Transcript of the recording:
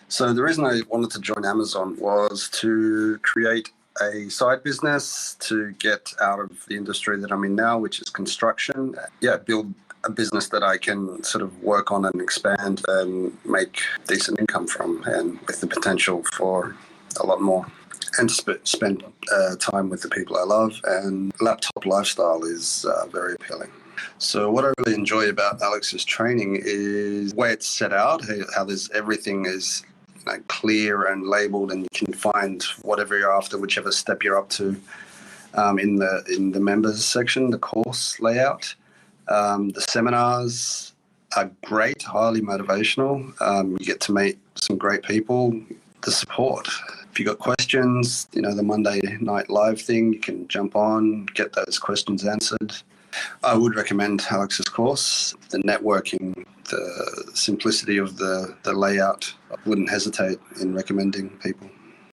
So the reason I wanted to join Amazon was to create a side business to get out of the industry that I'm in now, which is construction. Yeah, build a business that I can sort of work on and expand and make decent income from, and with the potential for a lot more. And spend time with the people I love, and laptop lifestyle is very appealing. So what I really enjoy about Alex's training is the way it's set out, how there's everything is clear and labeled, and you can find whatever you're after, whichever step you're up to, in the members section, the course layout. The seminars are great, highly motivational. You get to meet some great people. The support. If you've got questions, the Monday night live thing, you can jump on, get those questions answered. I would recommend Alex's course. The networking, the simplicity of the layout, I wouldn't hesitate in recommending people.